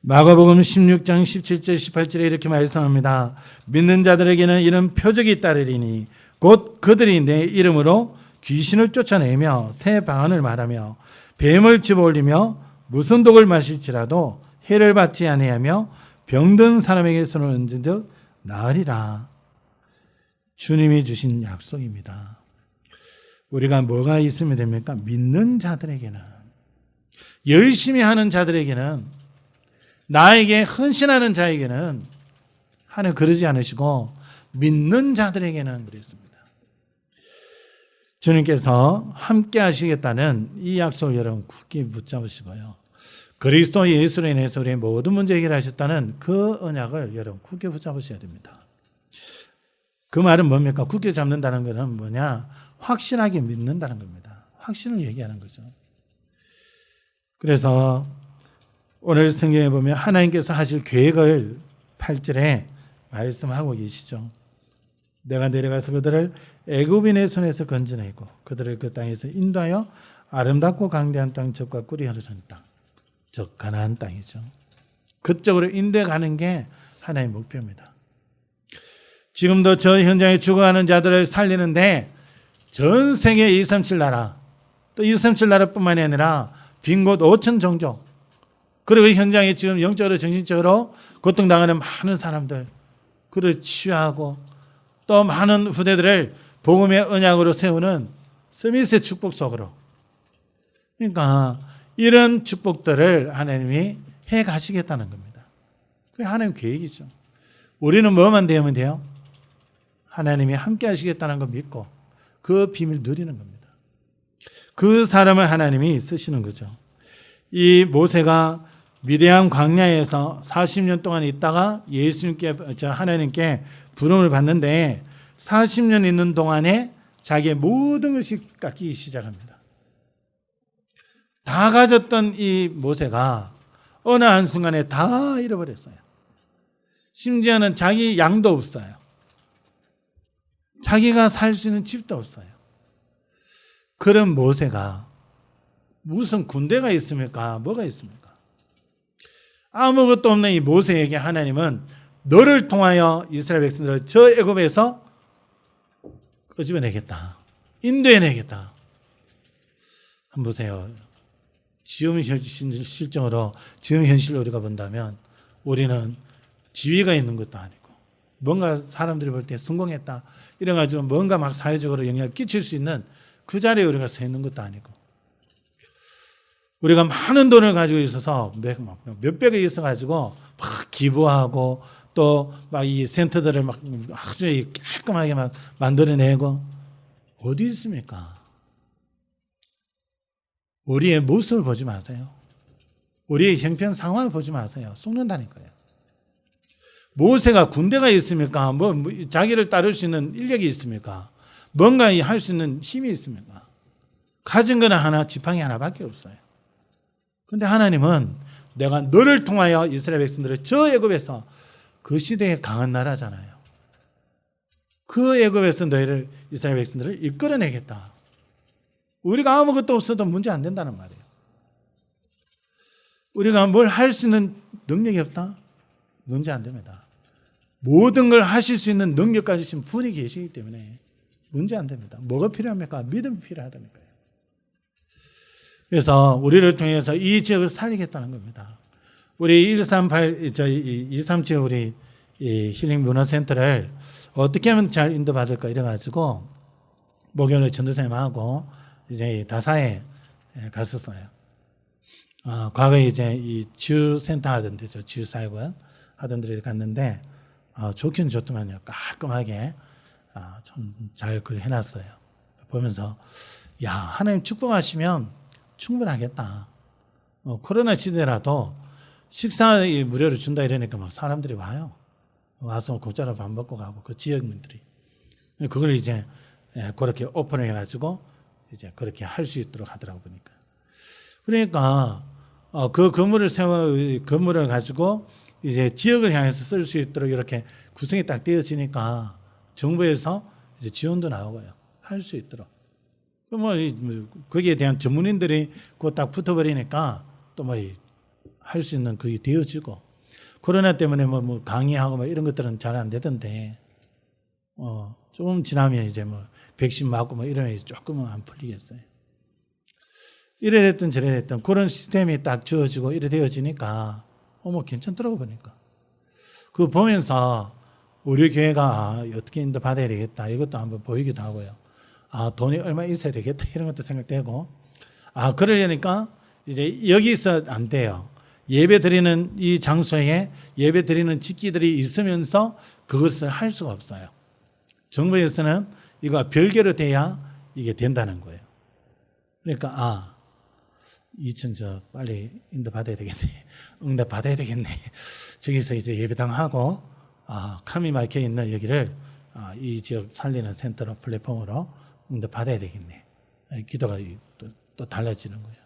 마가복음 16장 17절 18절에 이렇게 말씀합니다. 믿는 자들에게는 이런 표적이 따르리니 곧 그들이 내 이름으로 귀신을 쫓아내며 새 방언을 말하며 뱀을 집어올리며 무슨 독을 마실지라도 해를 받지 아니하며 병든 사람에게 손을 얹은 즉 나으리라. 주님이 주신 약속입니다. 우리가 뭐가 있으면 됩니까? 믿는 자들에게는, 열심히 하는 자들에게는, 나에게 헌신하는 자에게는 하나님 그러지 않으시고 믿는 자들에게는 그랬습니다. 주님께서 함께 하시겠다는 이 약속을 여러분 굳게 붙잡으시고요. 그리스도 예수로 인해서 우리의 모든 문제 해결하셨다는 그 언약을 여러분 굳게 붙잡으셔야 됩니다. 그 말은 뭡니까? 굳게 잡는다는 것은 뭐냐? 확실하게 믿는다는 겁니다. 확신을 얘기하는 거죠. 그래서 오늘 성경에 보면 하나님께서 하실 계획을 8절에 말씀하고 계시죠. 내가 내려가서 그들을 애굽인의 손에서 건져내고 그들을 그 땅에서 인도하여 아름답고 강대한 땅 적과 꿀이 흐르는 땅, 즉 가나안 땅이죠. 그쪽으로 인도해 가는 게 하나의 목표입니다. 지금도 저 현장에 죽어가는 자들을 살리는데 전 세계 237 나라, 또 237 나라뿐만이 아니라 빈 곳 5천 종족, 그리고 현장에 지금 영적으로 정신적으로 고통당하는 많은 사람들, 그를 치유하고 또 많은 후대들을 복음의 언약으로 세우는 서밋의 축복 속으로, 그러니까 이런 축복들을 하나님이 해 가시겠다는 겁니다. 그게 하나님 계획이죠. 우리는 뭐만 되면 돼요? 하나님이 함께 하시겠다는 걸 믿고 그 비밀 누리는 겁니다. 그 사람을 하나님이 쓰시는 거죠. 이 모세가 미디안 광야에서 40년 동안 있다가 하나님께 부름을 받는데 40년 있는 동안에 자기의 모든 것이 깎이기 시작합니다. 다 가졌던 이 모세가 어느 한순간에 다 잃어버렸어요. 심지어는 자기 양도 없어요. 자기가 살 수 있는 집도 없어요. 그런 모세가 무슨 군대가 있습니까? 뭐가 있습니까? 아무것도 없는 이 모세에게 하나님은 너를 통하여 이스라엘 백성들을 저 애굽에서 끄집어내겠다. 인도해내겠다. 한번 보세요. 지금 실정으로 지금 현실로 우리가 본다면 우리는 지위가 있는 것도 아니고 뭔가 사람들이 볼 때 성공했다 이래가지고 뭔가 막 사회적으로 영향을 끼칠 수 있는 그 자리에 우리가 서 있는 것도 아니고 우리가 많은 돈을 가지고 있어서 몇백에 있어가지고 막 기부하고 또 막 이 센터들을 막 아주 깔끔하게 막 만들어내고 어디 있습니까? 우리의 모습을 보지 마세요. 우리의 형편 상황을 보지 마세요. 속는다니까요. 모세가 군대가 있습니까? 자기를 따를 수 있는 인력이 있습니까? 뭔가 할 수 있는 힘이 있습니까? 가진 거는 하나, 지팡이 하나밖에 없어요. 그런데 하나님은 내가 너를 통하여 이스라엘 백성들을 저 애굽에서, 그 시대의 강한 나라잖아요. 그 애굽에서 너희를, 이스라엘 백성들을 이끌어내겠다. 우리가 아무것도 없어도 문제 안 된다는 말이에요. 우리가 뭘 할 수 있는 능력이 없다? 문제 안 됩니다. 모든 걸 하실 수 있는 능력 가지신 분이 계시기 때문에 문제 안 됩니다. 뭐가 필요합니까? 믿음이 필요하다니까요. 그래서 우리를 통해서 이 지역을 살리겠다는 겁니다. 우리 237 우리 이 힐링 문화센터를 어떻게 하면 잘 인도받을까 이래가지고 목요일에 전도사님하고 이제 다사에 갔었어요. 과거에 이제 이 치유센터 하던 데죠. 치유사역원 하던 데를 갔는데 좋긴 좋더만요. 깔끔하게 참 잘 그걸 해놨어요. 보면서 야, 하나님 축복하시면 충분하겠다. 코로나 시대라도 식사 무료로 준다 이러니까 막 사람들이 와요. 와서 공짜로 밥 먹고 가고 그 지역민들이 그걸 이제 그렇게 오픈을 해가지고 이제 그렇게 할 수 있도록 하더라고 보니까. 그러니까 그 건물을 가지고 이제 지역을 향해서 쓸 수 있도록 이렇게 구성이 딱 되어지니까 정부에서 이제 지원도 나오고요. 할 수 있도록. 거기에 대한 전문인들이 그 딱 붙어버리니까 또 할 수 있는 그게 되어지고, 코로나 때문에 뭐 강의하고 이런 것들은 잘 안 되던데, 조금 지나면 이제 백신 맞고 이러면 조금은 안 풀리겠어요. 이래 됐든 저래 됐든 그런 시스템이 딱 주어지고 이래 되어지니까 괜찮더라고 보니까. 그거 보면서 우리 교회가 어떻게 인도 받아야 되겠다 이것도 한번 보이기도 하고요. 돈이 얼마 있어야 되겠다 이런 것도 생각되고, 그러려니까 이제 여기서 안 돼요. 예배 드리는 이 장소에 예배 드리는 집기들이 있으면서 그것을 할 수가 없어요. 정부에서는 이거 별개로 돼야 이게 된다는 거예요. 그러니까 2층 빨리 인도 받아야 되겠네. 응답 받아야 되겠네. 저기서 이제 예배당 하고 캄이 막혀 있는 여기를 이 지역 살리는 센터로 플랫폼으로 응답 받아야 되겠네. 기도가 또 달라지는 거예요.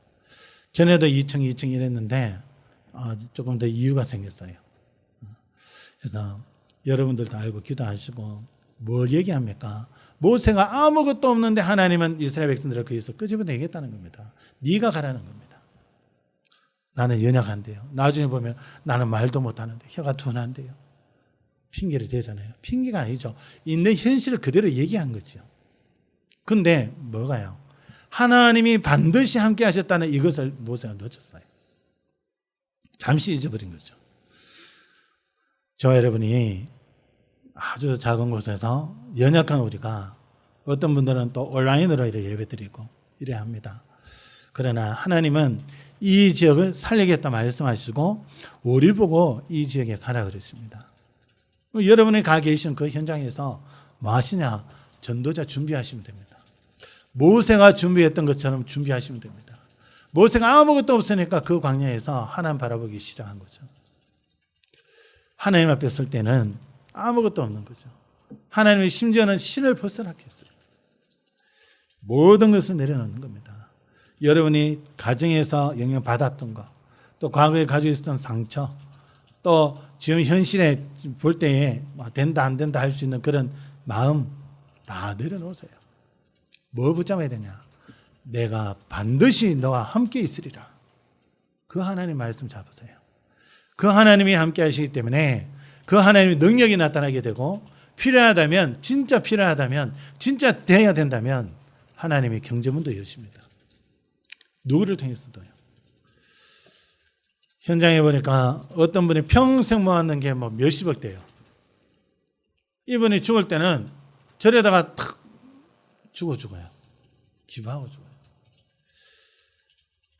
전에도 2층 이랬는데 조금 더 이유가 생겼어요. 그래서 여러분들도 알고 기도하시고 뭘 얘기합니까? 모세가 아무것도 없는데 하나님은 이스라엘 백성들을 거기서 끄집어내겠다는 겁니다. 네가 가라는 겁니다. 나는 연약한데요. 나중에 보면 나는 말도 못하는데 혀가 둔한데요. 핑계를 대잖아요. 핑계가 아니죠. 있는 현실을 그대로 얘기한 거죠. 근데 뭐가요? 하나님이 반드시 함께 하셨다는 이것을 모세가 놓쳤어요. 잠시 잊어버린 거죠. 저와 여러분이 아주 작은 곳에서 연약한 우리가, 어떤 분들은 또 온라인으로 이렇게 예배드리고 이래야 합니다. 그러나 하나님은 이 지역을 살리겠다 말씀하시고 우리 보고 이 지역에 가라 그랬습니다. 여러분이 가 계신 그 현장에서 뭐 하시냐? 전도자 준비하시면 됩니다. 모세가 준비했던 것처럼 준비하시면 됩니다. 모세가 아무것도 없으니까 그 광야에서 하나님 바라보기 시작한 거죠. 하나님 앞에 설 때는 아무것도 없는 거죠. 하나님이 심지어는 신을 벗어나게 했어요. 모든 것을 내려놓는 겁니다. 여러분이 가정에서 영향받았던 거, 또 과거에 가지고 있었던 상처, 또 지금 현실에 볼 때에 된다 안 된다 할 수 있는 그런 마음 다 내려놓으세요. 뭐 붙잡아야 되냐? 내가 반드시 너와 함께 있으리라. 그 하나님 말씀 잡으세요. 그 하나님이 함께 하시기 때문에 그 하나님의 능력이 나타나게 되고, 필요하다면, 진짜 필요하다면, 진짜 돼야 된다면 하나님의 경제문도 여십니다. 누구를 통해서도요. 현장에 보니까 어떤 분이 평생 모았는 게 몇십억 대요. 이분이 죽을 때는 절에다가 탁 죽어요. 기부하고 죽어요.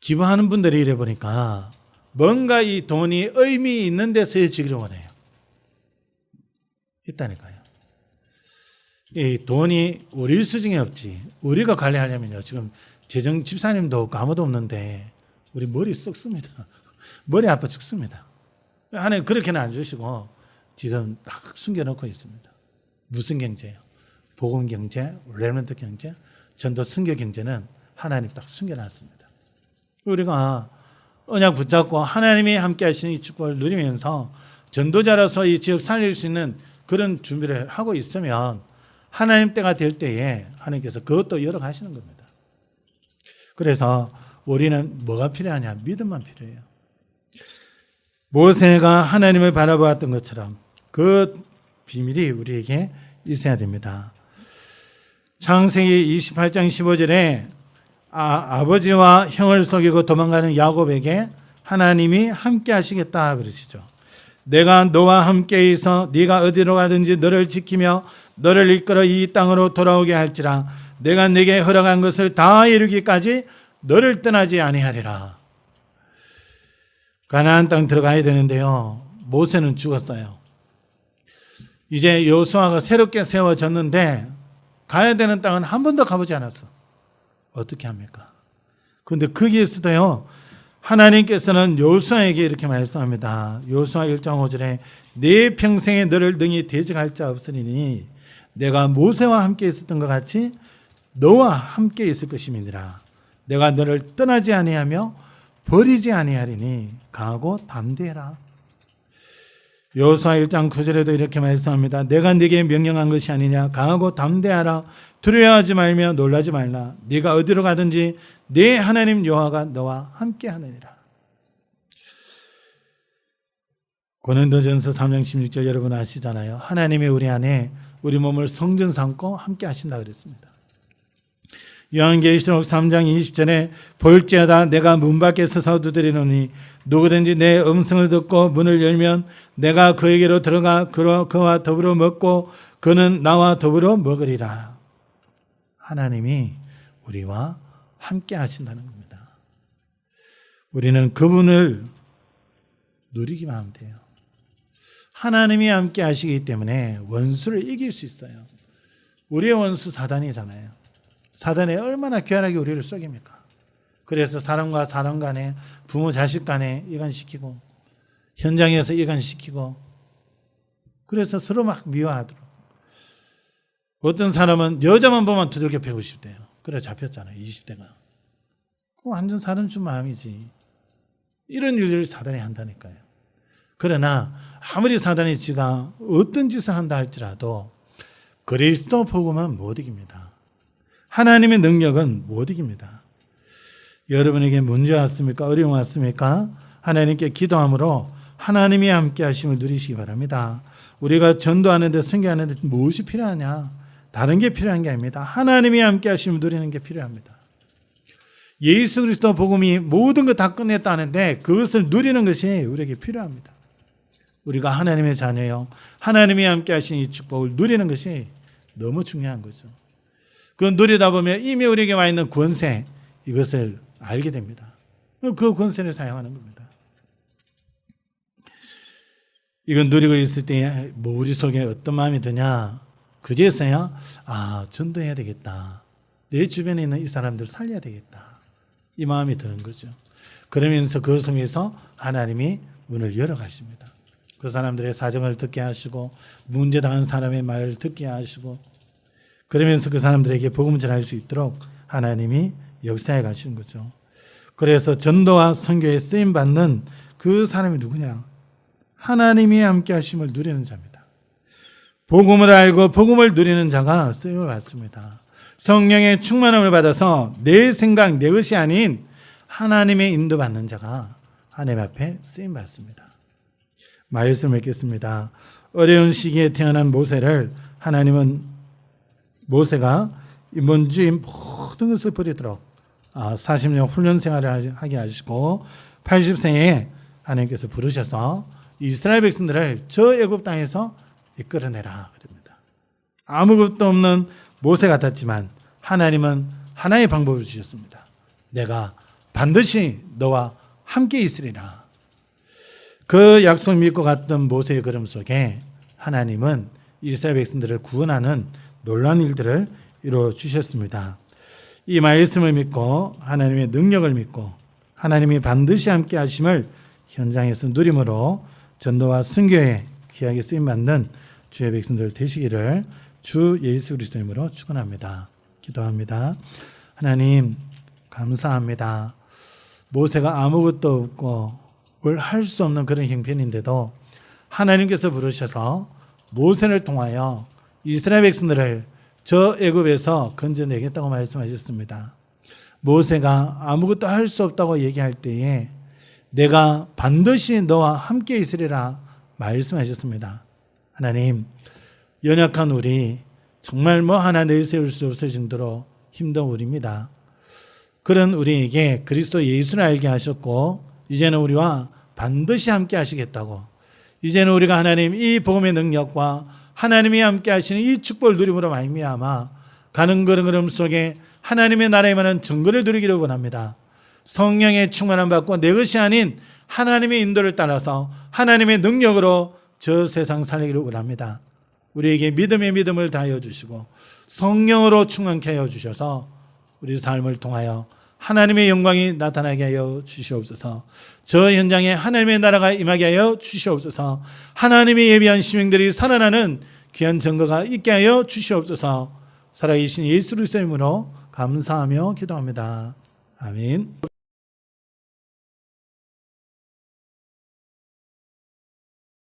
기부하는 분들이 이래 보니까 뭔가 이 돈이 의미 있는 데 쓰여지기를 원해요. 있다니까요. 이 돈이 우리 수중에 없지. 우리가 관리하려면요. 지금 재정 집사님도 없고 아무도 없는데 우리 머리 썩습니다. 머리 아파 죽습니다. 하나님 그렇게는 안 주시고 지금 딱 숨겨놓고 있습니다. 무슨 경제예요? 복음 경제, 레몬트 경제, 전도 선교 경제는 하나님 딱 숨겨놨습니다. 우리가 언약 붙잡고 하나님이 함께 하시는 이 축복을 누리면서 전도자로서 이 지역 살릴 수 있는 그런 준비를 하고 있으면 하나님 때가 될 때에 하나님께서 그것도 열어가시는 겁니다. 그래서 우리는 뭐가 필요하냐? 믿음만 필요해요. 모세가 하나님을 바라보았던 것처럼 그 비밀이 우리에게 있어야 됩니다. 창세기 28장 15절에 아버지와 형을 속이고 도망가는 야곱에게 하나님이 함께 하시겠다 그러시죠. 내가 너와 함께 있어 네가 어디로 가든지 너를 지키며 너를 이끌어 이 땅으로 돌아오게 할지라. 내가 네게 허락한 것을 다 이루기까지 너를 떠나지 아니하리라. 가나안 땅 들어가야 되는데요. 모세는 죽었어요. 이제 여호수아가 새롭게 세워졌는데 가야 되는 땅은 한 번도 가보지 않았어. 어떻게 합니까? 그런데 거기에서도요. 하나님께서는 여호수아에게 이렇게 말씀합니다. 여호수아 1장 5절에 내 평생에 너를 능히 대적할 자 없으리니 내가 모세와 함께 있었던 것 같이 너와 함께 있을 것임이니라. 내가 너를 떠나지 아니하며 버리지 아니하리니 강하고 담대해라. 여호수아 1장 9절에도 이렇게 말씀합니다. 내가 네게 명령한 것이 아니냐. 강하고 담대하라. 두려워하지 말며 놀라지 말라. 네가 어디로 가든지 네 하나님 여호와가 너와 함께 하느니라. 고린도전서 3장 16절 여러분 아시잖아요. 하나님이 우리 안에 우리 몸을 성전 삼고 함께 하신다 그랬습니다. 요한계시록 3장 20절에 볼지어다 내가 문 밖에 서서 두드리노니 누구든지 내 음성을 듣고 문을 열면 내가 그에게로 들어가 그와 더불어 먹고 그는 나와 더불어 먹으리라. 하나님이 우리와 함께 하신다는 겁니다. 우리는 그분을 누리기만 하면 돼요. 하나님이 함께 하시기 때문에 원수를 이길 수 있어요. 우리의 원수 사단이잖아요. 사단이 얼마나 귀하게 우리를 속입니까? 그래서 사람과 사람 간에, 부모 자식 간에 이간시키고, 현장에서 이간시키고, 그래서 서로 막 미워하도록. 어떤 사람은 여자만 보면 두들겨 패고 싶대요. 그래 잡혔잖아요. 20대가. 그거 완전 사람 준 마음이지. 이런 일을 사단이 한다니까요. 그러나 아무리 사단이 지가 어떤 짓을 한다 할지라도 그리스도 복음은 못 이깁니다. 하나님의 능력은 못 이깁니다. 여러분에게 문제 왔습니까? 어려움 왔습니까? 하나님께 기도함으로 하나님이 함께 하심을 누리시기 바랍니다. 우리가 전도하는데 선교하는데 무엇이 필요하냐? 다른 게 필요한 게 아닙니다. 하나님이 함께 하심을 누리는 게 필요합니다. 예수 그리스도 복음이 모든 것 다 끝냈다는데 그것을 누리는 것이 우리에게 필요합니다. 우리가 하나님의 자녀요. 하나님이 함께 하신 이 축복을 누리는 것이 너무 중요한 거죠. 그건 누리다 보면 이미 우리에게 와 있는 권세, 이것을 알게 됩니다. 그 권세를 사용하는 겁니다. 이건 누리고 있을 때 뭐 우리 속에 어떤 마음이 드냐? 그제서야 전도해야 되겠다. 내 주변에 있는 이 사람들 살려야 되겠다. 이 마음이 드는 거죠. 그러면서 그 속에서 하나님이 문을 열어가십니다. 그 사람들의 사정을 듣게 하시고 문제당한 사람의 말을 듣게 하시고 그러면서 그 사람들에게 복음을 전할 수 있도록 하나님이 역사해 가시는 거죠. 그래서 전도와 선교에 쓰임받는 그 사람이 누구냐? 하나님이 함께 하심을 누리는 자입니다. 복음을 알고 복음을 누리는 자가 쓰임을 받습니다. 성령의 충만함을 받아서 내 생각, 내 것이 아닌 하나님의 인도받는 자가 하나님 앞에 쓰임 받습니다. 말씀을 읽겠습니다. 어려운 시기에 태어난 모세를 하나님은 모세가 먼지 모든 것을 버리도록 40년 훈련 생활을 하게 하시고 80세에 하나님께서 부르셔서 이스라엘 백성들을 저 애굽 땅에서 이끌어내라 그럽니다. 아무것도 없는 모세 같았지만 하나님은 하나의 방법을 주셨습니다. 내가 반드시 너와 함께 있으리라. 그 약속 믿고 갔던 모세의 걸음 속에 하나님은 이스라엘 백성들을 구원하는 놀라운 일들을 이루어 주셨습니다. 이 말씀을 믿고 하나님의 능력을 믿고 하나님이 반드시 함께 하심을 현장에서 누림으로 전도와 선교에 귀하게 쓰임받는 주의 백성들 되시기를 주 예수 그리스도의 이름으로 축원합니다. 기도합니다. 하나님 감사합니다. 모세가 아무것도 없고 뭘 할 수 없는 그런 형편인데도 하나님께서 부르셔서 모세를 통하여 이스라엘 백성들을 저 애굽에서 건져내겠다고 말씀하셨습니다. 모세가 아무것도 할 수 없다고 얘기할 때에 내가 반드시 너와 함께 있으리라 말씀하셨습니다. 하나님, 연약한 우리 정말 뭐 하나 내세울 수 없을 정도로 힘든 우리입니다. 그런 우리에게 그리스도 예수를 알게 하셨고 이제는 우리와 반드시 함께 하시겠다고, 이제는 우리가 하나님 이 복음의 능력과 하나님이 함께 하시는 이 축복을 누림으로 말미암아 가는 걸음 속에 하나님의 나라에 관한 증거를 누리기를 원합니다. 성령의 충만함 받고 내 것이 아닌 하나님의 인도를 따라서 하나님의 능력으로 저 세상 살리기를 원합니다. 우리에게 믿음의 믿음을 다하여 주시고 성령으로 충만케 하여 주셔서 우리 삶을 통하여 하나님의 영광이 나타나게 하여 주시옵소서. 저 현장에 하나님의 나라가 임하게 하여 주시옵소서. 하나님의 예비한 시민들이 살아나는 귀한 증거가 있게 하여 주시옵소서. 살아계신 예수 그리스도의 이름으로 감사하며 기도합니다. 아멘.